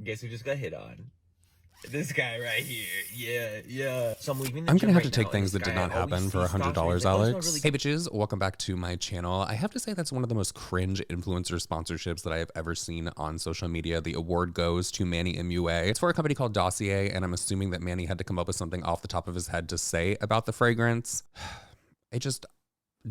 Guess who just got hit on? This guy right here. Yeah. So I'm leaving the I'm gym gonna have right to take now, things and that this did guy not happen for always sees stocks $100, where he's like, "Oh, it's not Alex. really Hey bitches, welcome back to my channel. I have to say that's one of the most cringe influencer sponsorships that I have ever seen on social media. The award goes to Manny MUA. It's for a company called Dossier, and I'm assuming that Manny had to come up with something off the top of his head to say about the fragrance. It just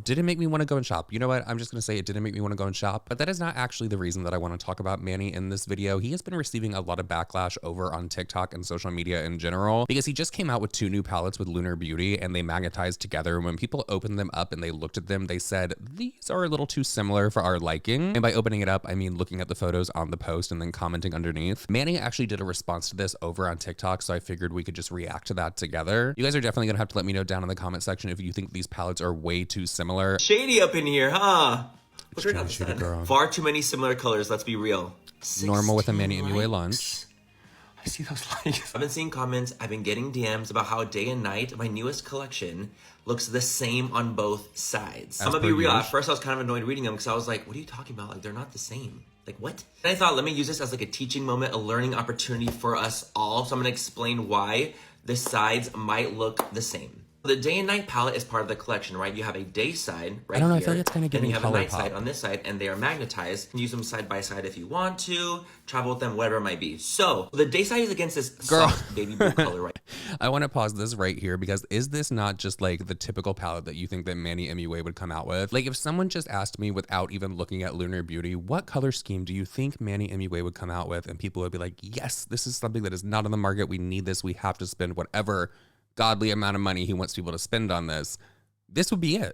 didn't make me want to go and shop. You know what? I'm just going to say it didn't make me want to go and shop, but that is not actually the reason that I want to talk about Manny in this video. He has been receiving a lot of backlash over on TikTok and social media in general because he just came out with 2 new palettes with Lunar Beauty and they magnetized together. When people opened them up and they looked at them, they said, these are a little too similar for our liking. And by opening it up, I mean looking at the photos on the post and then commenting underneath. Manny actually did a response to this over on TikTok, so I figured we could just react to that together. You guys are definitely going to have to let me know down in the comment section if you think these palettes are way too similar. shady up in here, huh? Just trying to shoot a girl. Far too many similar colors, let's be real. Normal with a Manny 16 MUA likes. lunch. I see those likes. I've been seeing comments, I've been getting DMs about how day and night, my newest collection, looks the same on both sides. I'm gonna be real, at first I was kind of annoyed reading them because I was like, what are you talking about? Like, they're not the same. Like, what? And I thought, let me use this as like a teaching moment, a learning opportunity for us all. So I'm gonna explain why the sides might look the same. The day and night palette is part of the collection, right? You have a day side right I don't know, here. I feel like it's kind of giving and you have a color night pop. side on this side, and they are magnetized. You can use them side by side if you want to, travel with them, whatever it might be. So the day side is against this soft baby blue color, right? I want to pause this right here because is this not just like the typical palette that you think that Manny MUA would come out with? Like if someone just asked me without even looking at Lunar Beauty, what color scheme do you think Manny MUA would come out with? And people would be like, yes, this is something that is not on the market. We need this. We have to spend whatever godly amount of money he wants people to spend on this. This would be it.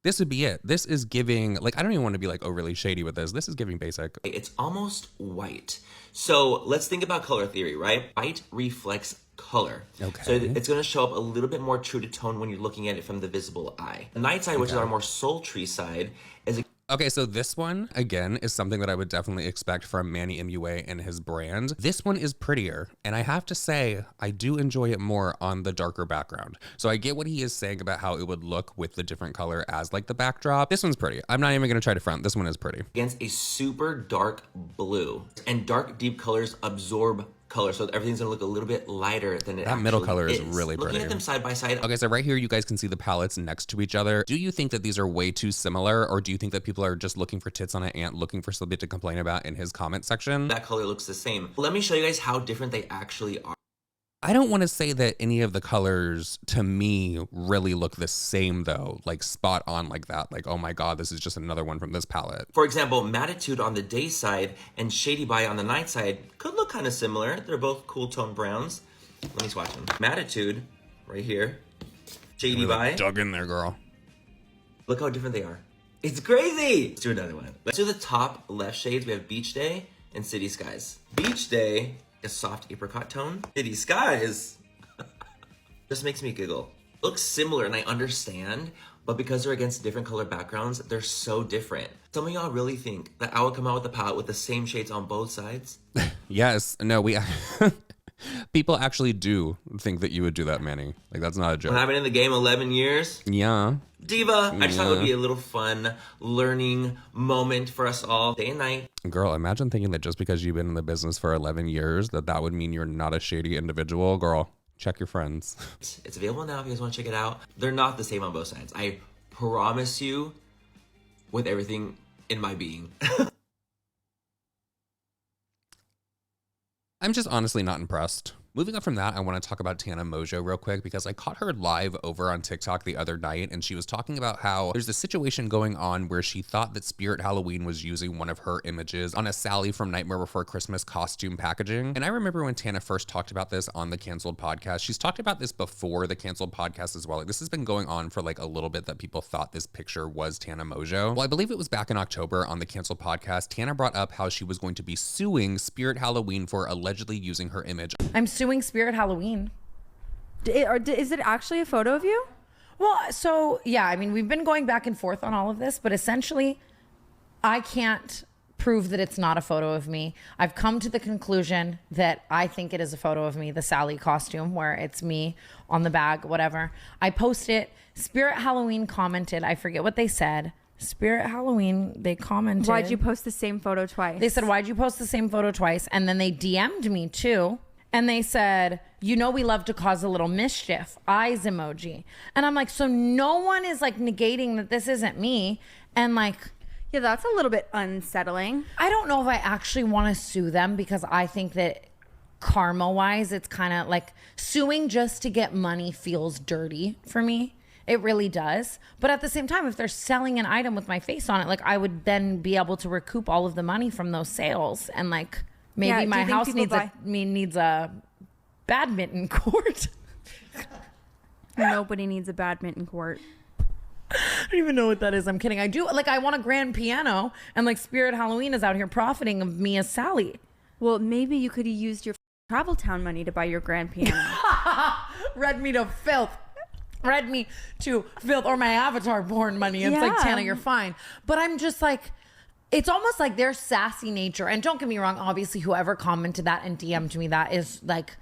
This would be it. This is giving, like, I don't even want to be like overly shady with this. This is giving basic. It's almost white. So let's think about color theory, right? White reflects color. Okay. So it's going to show up a little bit more true to tone when you're looking at it from the visible eye. The night side, which is our more sultry side, is a Okay, so this one, again, is something that I would definitely expect from Manny MUA and his brand. This one is prettier, and I have to say, I do enjoy it more on the darker background. So I get what he is saying about how it would look with the different color as like the backdrop. This one's pretty. I'm not even gonna try to front. This one is pretty. against a super dark blue. And dark, deep colors absorb color, so everything's gonna look a little bit lighter than it That middle actually color is really pretty. Looking at them side by side, Okay, so right here, you guys can see the palettes next to each other. Do you think that these are way too similar, or do you think that people are just looking for tits on an ant, looking for something to complain about in his comment section? that color looks the same. Let me show you guys how different they actually are. I don't want to say that any of the colors to me really look the same though, like spot on like that. Like, oh my God, this is just another one from this palette. For example, Matitude on the day side and Shady Bye on the night side could look kind of similar. They're both cool tone browns. Let me swatch them. Matitude, right here. Shady Bye. Dug in there, girl. Look how different they are. It's crazy! Let's do another one. Let's do the top left shades. We have Beach Day and City Skies. Beach Day, a soft apricot tone. City Skies just makes me giggle. Looks similar and I understand, but because they're against different color backgrounds, they're so different. Some of y'all really think that I would come out with a palette with the same shades on both sides? Yes, no, we people actually do think that you would do that, Manny. Like, that's not a joke. When I've been in the game 11 years, Yeah. diva, I just thought it would be a little fun learning moment for us all. Day and night. Girl, imagine thinking that just because you've been in the business for 11 years, that would mean you're not a shady individual. Girl, check your friends. It's available now if you guys want to check it out. They're not the same on both sides. I promise you with everything in my being. I'm just honestly not impressed. Moving on from that, I want to talk about Tana Mongeau real quick because I caught her live over on TikTok the other night and she was talking about how there's a situation going on where she thought that Spirit Halloween was using one of her images on a Sally from Nightmare Before Christmas costume packaging. And I remember when Tana first talked about this on the Canceled podcast. She's talked about this before the Canceled podcast as well. Like, this has been going on for like a little bit that people thought this picture was Tana Mongeau. Well, I believe it was back in October on the Canceled podcast. Tana brought up how she was going to be suing Spirit Halloween for allegedly using her image. I'm suing Spirit Halloween. Is it actually a photo of you? Well, so yeah, I mean, we've been going back and forth on all of this, but essentially, I can't prove that it's not a photo of me. I've come to the conclusion that I think it is a photo of me, the Sally costume, where it's me on the bag, whatever. I post it. Spirit Halloween commented, I forget what they said, Spirit Halloween, they commented. Why'd you post the same photo twice? They said, why'd you post the same photo twice? And then they DM'd me too. And they said, you know, we love to cause a little mischief. Eyes emoji. And I'm like, so no one is like negating that this isn't me. And like, yeah, that's a little bit unsettling. I don't know if I actually want to sue them because I think that karma wise, it's kind of like suing just to get money feels dirty for me. It really does. But at the same time, if they're selling an item with my face on it, like I would then be able to recoup all of the money from those sales. And like maybe my house needs a badminton court. Nobody needs a badminton court. I don't even know what that is. I'm kidding. I do. Like I want a grand piano and like Spirit Halloween is out here profiting of me as Sally. Well, maybe you could have used your travel town money to buy your grand piano. Read me to filth. Read me to filth, or my avatar porn money. It's like, Tana, you're fine. But I'm just like, it's almost like their sassy nature. And don't get me wrong, obviously whoever commented that and DM'd me that is like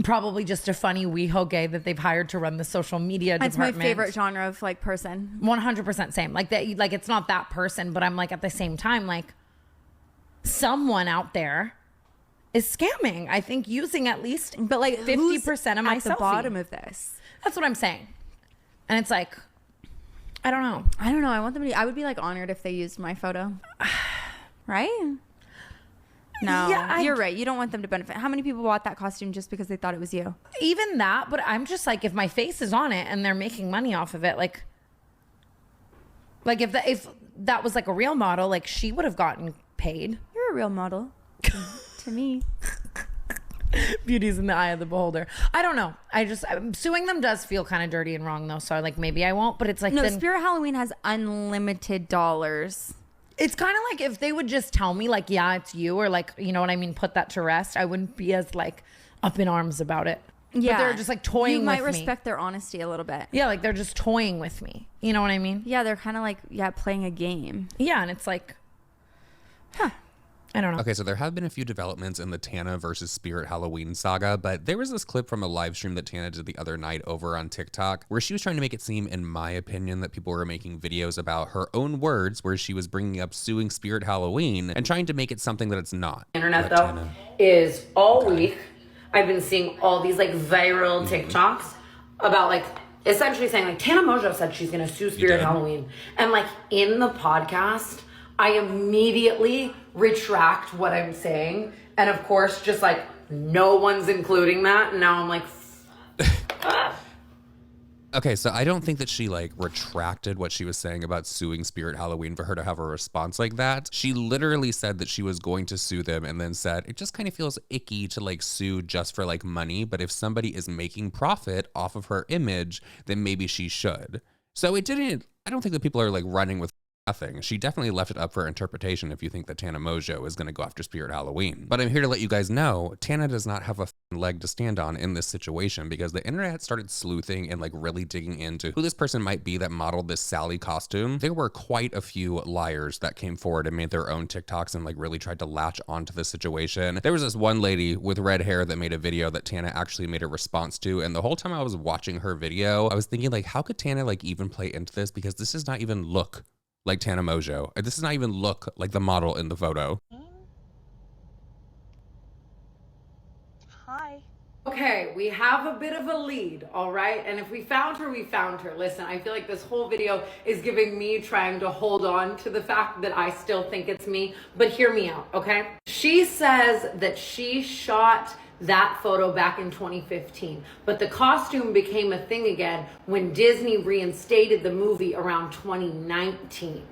probably just a funny WeHo gay that they've hired to run the social media That's department. my favorite genre of like person. 100% same. Like that, like it's not that person, but I'm like at the same time, like someone out there is scamming. I think using at least but like 50% of my at the selfie. bottom of this. That's what I'm saying. And it's like, I don't know. I want them to, I would be like honored if they used my photo. Right? No, Yeah, you're right. You don't want them to benefit. How many people bought that costume just because they thought it was you? Even that, but I'm just like, if my face is on it and they're making money off of it, like if that was like a real model, like she would have gotten paid. You're a real model to me. Beauty's in the eye of the beholder. I don't know. Suing them does feel kind of dirty and wrong though. So like maybe I won't, but it's like, no, Spirit Halloween has unlimited dollars. It's kind of like if they would just tell me like, yeah, it's you, or like, you know what I mean? Put that to rest. I wouldn't be as like up in arms about it. Yeah. But they're just like toying with me. You might respect their honesty a little bit. Yeah. Like they're just toying with me. You know what I mean? Yeah. They're kind of like, playing a game. Yeah. And it's like, I don't know. Okay, so there have been a few developments in the Tana versus Spirit Halloween saga, but there was this clip from a live stream that Tana did the other night over on TikTok where she was trying to make it seem, in my opinion, that people were making videos about her own words where she was bringing up suing Spirit Halloween and trying to make it something that it's not. Internet though is all week I've been seeing all these like viral TikToks about like essentially saying like Tana Mongeau said she's gonna sue Spirit Halloween, and like in the podcast I immediately retract what I'm saying, and of course just like no one's including that, and now I'm like Okay, so I don't think that she like retracted what she was saying about suing Spirit Halloween for her to have a response like that. She literally said that she was going to sue them and then said it just kind of feels icky to like sue just for like money, but if somebody is making profit off of her image, then maybe she should. So I don't think that people are like running with nothing. She definitely left it up for interpretation if you think that Tana Mongeau is going to go after Spirit Halloween. But I'm here to let you guys know, Tana does not have a leg to stand on in this situation because the internet started sleuthing and like really digging into who this person might be that modeled this Sally costume. There were quite a few liars that came forward and made their own TikToks and like really tried to latch onto the situation. There was this one lady with red hair that made a video that Tana actually made a response to, and the whole time I was watching her video, I was thinking like, how could Tana like even play into this? Because this does not even look like Tana Mongeau. This does not even look like the model in the photo. Hi. okay, we have a bit of a lead, all right? And if we found her, we found her. Listen, I feel like this whole video is giving me trying to hold on to the fact that I still think it's me, but hear me out, okay? She says that she shot that photo back in 2015, but the costume became a thing again when Disney reinstated the movie around 2019.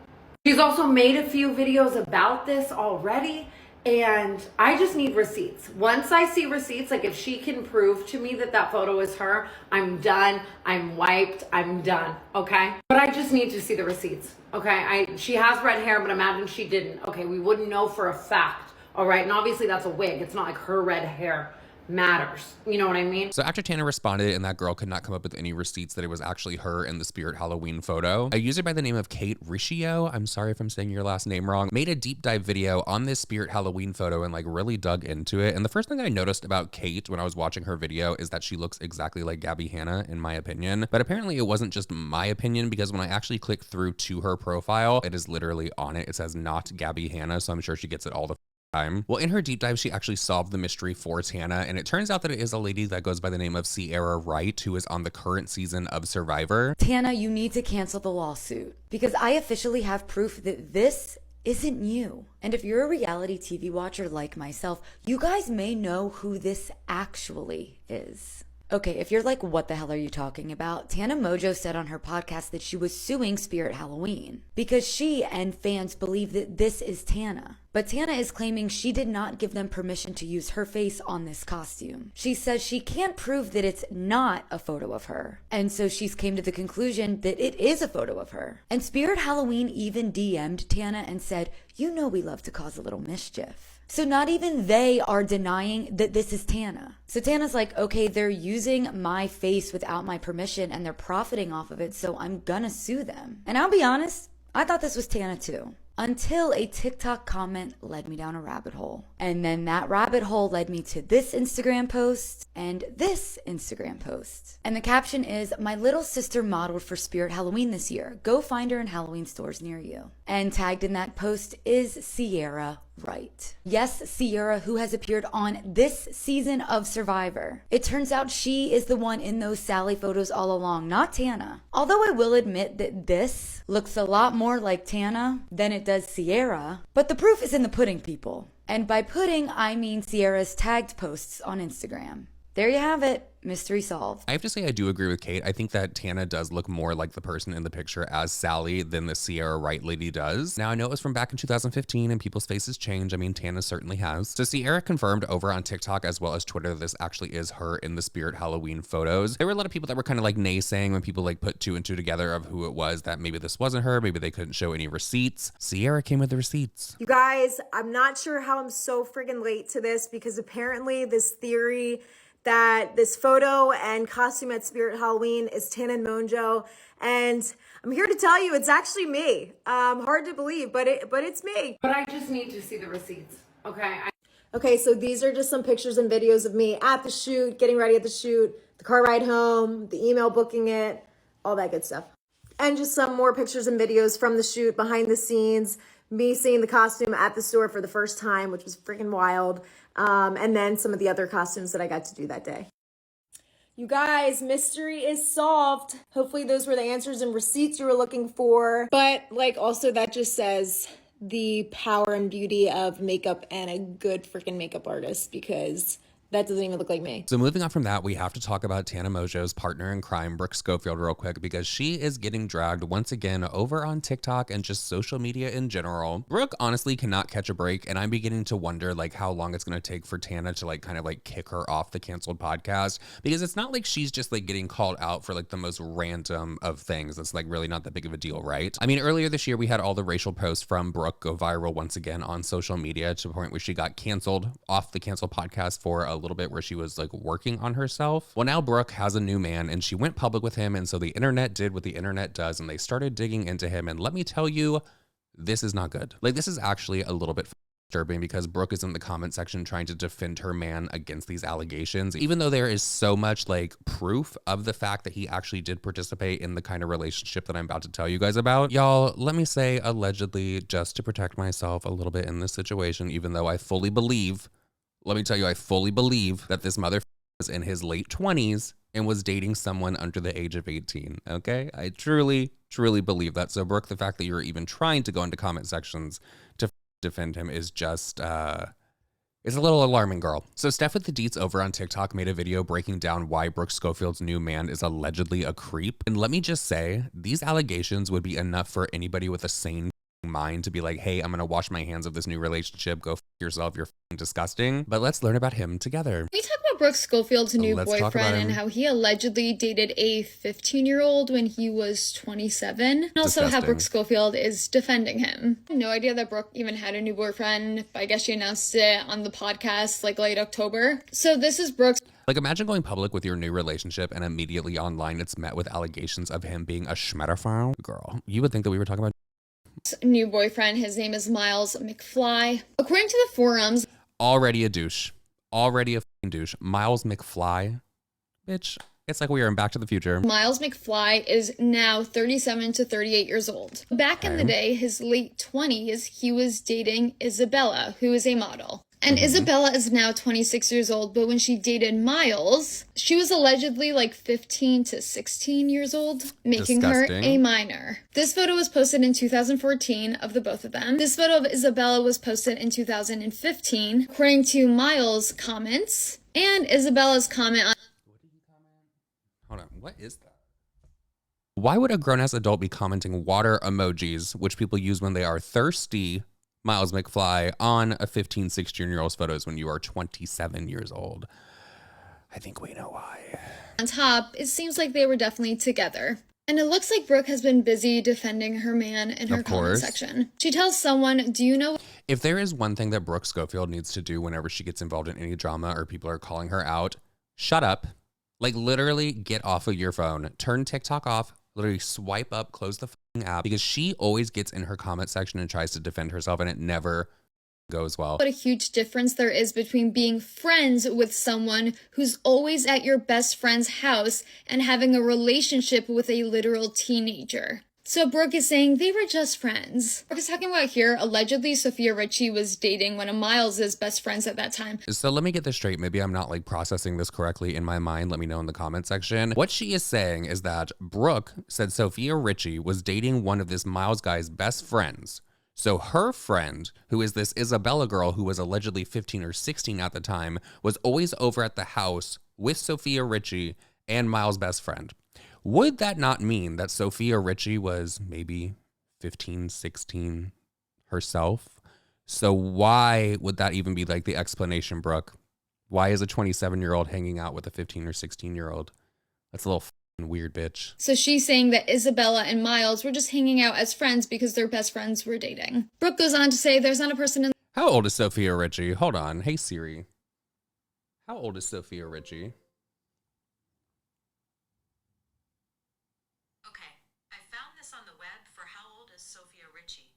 She's also made a few videos about this already, and I just need receipts. Once I see receipts, like if she can prove to me that that photo is her, I'm done, I'm wiped, I'm done, okay? But I just need to see the receipts, okay? She has red hair, but imagine she didn't. Okay, we wouldn't know for a fact, all right? And obviously that's a wig, it's not like her red hair. matters. You know what I mean? So after Tana responded and that girl could not come up with any receipts that it was actually her in the Spirit Halloween photo, a user by the name of Kate Riccio, I'm sorry if I'm saying your last name wrong, made a deep dive video on this Spirit Halloween photo and like really dug into it. And the first thing I noticed about Kate when I was watching her video is that she looks exactly like Gabby Hanna in my opinion. But apparently it wasn't just my opinion, because when I actually click through to her profile, it is literally on it. It says not Gabby Hanna, so I'm sure she gets it all the time. Well, in her deep dive, she actually solved the mystery for Tana, and it turns out that it is a lady that goes by the name of Sierra Wright, who is on the current season of Survivor. Tana, you need to cancel the lawsuit because I officially have proof that this isn't you. And if you're a reality TV watcher like myself, you guys may know who this actually is. Okay, if you're like, what the hell are you talking about? Tana Mongeau said on her podcast that she was suing Spirit Halloween because she and fans believe that this is Tana. But Tana is claiming she did not give them permission to use her face on this costume. She says she can't prove that it's not a photo of her. And so she's came to the conclusion that it is a photo of her. And Spirit Halloween even DM'd Tana and said, you know we love to cause a little mischief. So not even they are denying that this is Tana. So Tana's like, okay, they're using my face without my permission and they're profiting off of it, so I'm gonna sue them. And I'll be honest, I thought this was Tana too. Until a TikTok comment led me down a rabbit hole. And then that rabbit hole led me to this Instagram post and this Instagram post. And the caption is, my little sister modeled for Spirit Halloween this year. Go find her in Halloween stores near you. And tagged in that post is Sierra Wright. Yes, Sierra, who has appeared on this season of Survivor. It turns out she is the one in those Sally photos all along, not Tana. Although I will admit that this looks a lot more like Tana than it does Sierra, but the proof is in the pudding, people. And by pudding, I mean Sierra's tagged posts on Instagram. There you have it. Mystery solved. I have to say I do agree with Kate. I think that Tana does look more like the person in the picture as Sally than the Sierra Wright lady does. Now I know it was from back in 2015 and people's faces change. I mean, Tana certainly has. So Sierra confirmed over on TikTok as well as Twitter this actually is her in the Spirit Halloween photos. There were a lot of people that were kind of like naysaying when people like put two and two together of who it was, that maybe this wasn't her, maybe they couldn't show any receipts. Sierra came with the receipts. You guys, I'm not sure how I'm so friggin' late to this because apparently this theory that this photo and costume at Spirit Halloween is Tana Mongeau, and I'm here to tell you it's actually me. Hard to believe, but it's me. But I just need to see the receipts, okay? Okay, so these are just some pictures and videos of me at the shoot, getting ready at the shoot, the car ride home, the email booking it, all that good stuff. And just some more pictures and videos from the shoot, behind the scenes, me seeing the costume at the store for the first time, which was freaking wild. And then some of the other costumes that I got to do that day. You guys, mystery is solved. Hopefully those were the answers and receipts you were looking for. But like also that just says the power and beauty of makeup and a good freaking makeup artist, because that doesn't even look like me. So moving on from that, we have to talk about Tana Mongeau's partner in crime, Brooke Schofield, real quick, because she is getting dragged once again over on TikTok and just social media in general. Brooke honestly cannot catch a break, and I'm beginning to wonder like how long it's going to take for Tana to like kind of like kick her off the canceled podcast, because it's not like she's just like getting called out for like the most random of things. That's like really not that big of a deal, right? I mean, earlier this year, we had all the racial posts from Brooke go viral once again on social media to the point where she got canceled off the canceled podcast for a little bit, where she was like working on herself. Well, now Brooke has a new man and she went public with him, and so the internet did what the internet does and they started digging into him, and let me tell you, this is not good. Like, this is actually a little bit disturbing, because Brooke is in the comment section trying to defend her man against these allegations, even though there is so much like proof of the fact that he actually did participate in the kind of relationship that I'm about to tell you guys about. Y'all, let me say allegedly just to protect myself a little bit in this situation, even though I fully believe, let me tell you, I fully believe that this mother was in his late 20s and was dating someone under the age of 18, okay? I truly, truly believe that. So Brooke, the fact that you're even trying to go into comment sections to defend him is just, is a little alarming, girl. So Steph with the deets over on TikTok made a video breaking down why Brooke Schofield's new man is allegedly a creep. And let me just say, these allegations would be enough for anybody with a sane mind to be like, hey, I'm gonna wash my hands of this new relationship. Go f yourself. You're disgusting. But let's learn about him together. We talk about Brooke Schofield's new Let's talk about boyfriend him. and how he allegedly dated a 15-year-old when he was 27. And also how Disgusting. Brooke Schofield is defending him. I had no idea that Brooke even had a new boyfriend. I guess she announced it on the podcast like late October. So this is Brooke's Like, imagine going public with your new relationship and immediately online it's met with allegations of him being a schmetaphile. Girl, you would think that we were talking about new boyfriend. His name is Miles McFly. According to the forums, already a douche. Already a fucking douche. Miles McFly. Bitch, it's like we are in Back to the Future. Miles McFly is now 37 to 38 years old. Back in the day, his late 20s, he was dating Isabella, who is a model. And Isabella is now 26 years old, but when she dated Miles, she was allegedly like 15 to 16 years old, making her Disgusting. a minor. This photo was posted in 2014 of the both of them. This photo of Isabella was posted in 2015, according to Miles' comments and Isabella's comment on Hold on, what is that? Why would a grown-ass adult be commenting water emojis, which people use when they are thirsty, Miles McFly, on a 15, 16-year-old's photos when you are 27 years old? I think we know why. on top, it seems like they were definitely together. And it looks like Brooke has been busy defending her man in her Of comment course. section. She tells someone, do you know If there is one thing that Brooke Schofield needs to do whenever she gets involved in any drama or people are calling her out, shut up. Like, literally get off of your phone, turn TikTok off, literally swipe up, close the fucking app, because she always gets in her comment section and tries to defend herself and it never goes well. what a huge difference there is between being friends with someone who's always at your best friend's house and having a relationship with a literal teenager. So Brooke is saying they were just friends. Brooke is talking about here, allegedly Sophia Richie was dating one of Miles's best friends at that time. So let me get this straight. Maybe I'm not like processing this correctly in my mind. Let me know in the comment section. What she is saying is that Brooke said Sophia Richie was dating one of this Miles guy's best friends. So her friend, who is this Isabella girl who was allegedly 15 or 16 at the time, was always over at the house with Sophia Richie and Miles' best friend. Would that not mean that Sophia Richie was maybe 15, 16 herself? So why would that even be like the explanation, Brooke? Why is a 27-year-old hanging out with a 15 or 16-year-old? That's a little f***ing weird, bitch. So she's saying that Isabella and Miles were just hanging out as friends because their best friends were dating. Brooke goes on to say there's not a person in How old is Sophia Richie? Hold on. Hey, Siri. How old is Sophia Richie? Okay, I found this on the web for how old is Sophia Richie.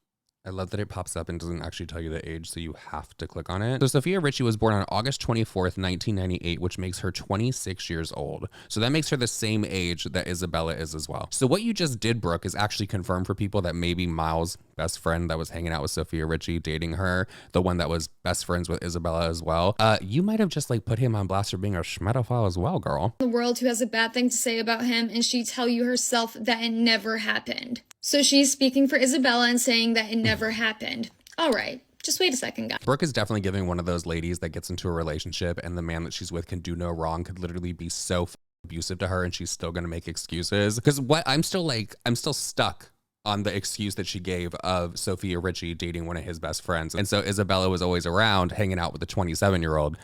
I love that it pops up and doesn't actually tell you the age, so you have to click on it. So Sophia Richie was born on August 24th, 1998, which makes her 26 years old. So that makes her the same age that Isabella is as well. So what you just did, Brooke, is actually confirm for people that maybe Miles' best friend that was hanging out with Sophia Richie, dating her, the one that was best friends with Isabella as well, you might have just like put him on blast for being a schmetaphile as well, girl. the world who has a bad thing to say about him, and she tell you herself that it never happened. So she's speaking for Isabella and saying that it never happened. All right, just wait a second, guys. Brooke is definitely giving one of those ladies that gets into a relationship and the man that she's with can do no wrong, could literally be so abusive to her and she's still going to make excuses. Because what I'm still stuck on the excuse that she gave of Sophia Richie dating one of his best friends. And so Isabella was always around hanging out with a 27-year-old.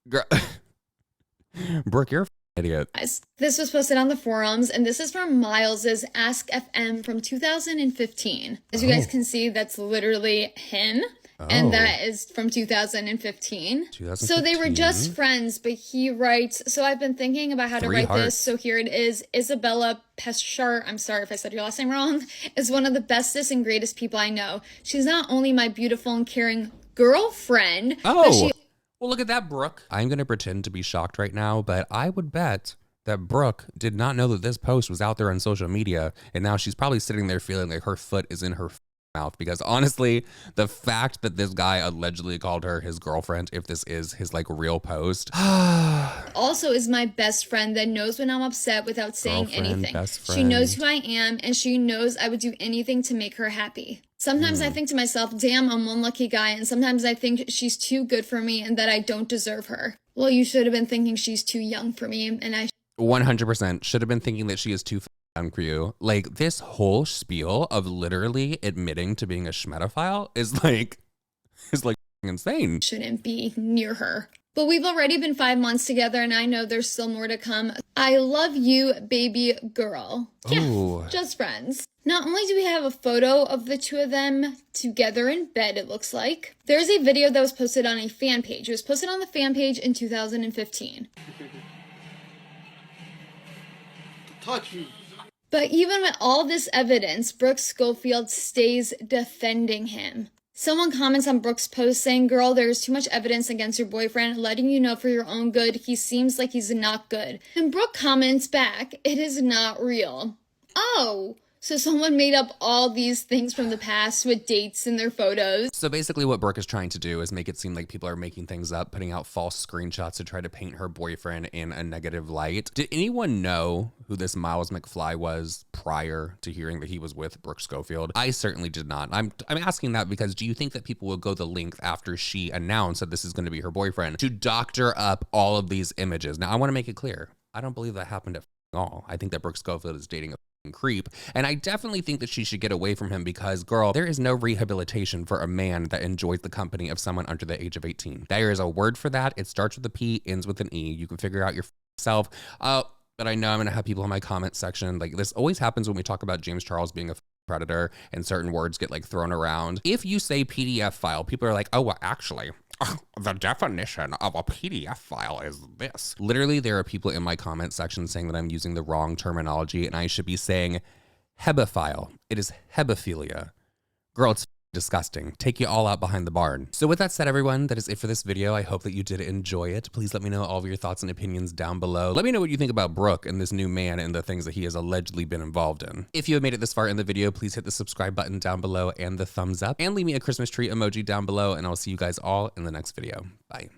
Girl, Brooke, you're an idiot. This was posted on the forums, and this is from Miles's Ask FM from 2015. As you guys can see, that's literally him. And that is from 2015. So they were just friends, but he writes, so I've been thinking about how to write this. So here it is. Isabella Peschart, I'm sorry if I said your last name wrong, is one of the bestest and greatest people I know. She's not only my beautiful and caring girlfriend, but she... Well, look at that, Brooke. I'm going to pretend to be shocked right now, but I would bet that Brooke did not know that this post was out there on social media. And now she's probably sitting there feeling like her foot is in her mouth, because honestly, the fact that this guy allegedly called her his girlfriend, if this is his like real post, also is my best friend that knows when I'm upset without saying Girlfriend, anything. best She knows friend. who I am, and she knows I would do anything to make her happy. Sometimes I think to myself, damn, I'm one lucky guy, and sometimes I think she's too good for me and that I don't deserve her. Well, you should have been thinking she's too young for me, and I 100% should have been thinking that she is too down for you. Like, this whole spiel of literally admitting to being a schmedophile is like insane. Shouldn't be near her. But we've already been 5 months together, and I know there's still more to come. I love you, baby girl. Yeah, just friends. Not only do we have a photo of the two of them together in bed, it looks like, there's a video that was posted on a fan page. It was posted on the fan page in 2015. Touch me. But even with all this evidence, Brooke Schofield stays defending him. Someone comments on Brooke's post saying, girl, there's too much evidence against your boyfriend, letting you know for your own good, he seems like he's not good. And Brooke comments back, it is not real. Oh, so someone made up all these things from the past with dates in their photos. So basically what Brooke is trying to do is make it seem like people are making things up, putting out false screenshots to try to paint her boyfriend in a negative light. Did anyone know who this Miles McFly was prior to hearing that he was with Brooke Schofield? I certainly did not. I'm asking that because do you think that people will go the length after she announced that this is going to be her boyfriend to doctor up all of these images? Now, I want to make it clear. I don't believe that happened at all. I think that Brooke Schofield is dating a creep, and I definitely think that she should get away from him because, girl, there is no rehabilitation for a man that enjoys the company of someone under the age of 18. There is a word for that. It starts with a P, ends with an E. You can figure out yourself. But I know I'm gonna have people in my comment section, like, this always happens when we talk about James Charles being a predator and certain words get like thrown around. If you say PDF file, people are like, oh, well, actually, the definition of a PDF file is this. Literally, there are people in my comment section saying that I'm using the wrong terminology and I should be saying hebephile. It is hebephilia. Girl, it's disgusting. Take you all out behind the barn. So with that said, everyone, that is it for this video. I hope that you did enjoy it. Please let me know all of your thoughts and opinions down below. Let me know what you think about Brooke and this new man and the things that he has allegedly been involved in. If you have made it this far in the video, please hit the subscribe button down below and the thumbs up and leave me a Christmas tree emoji down below, and I'll see you guys all in the next video. Bye.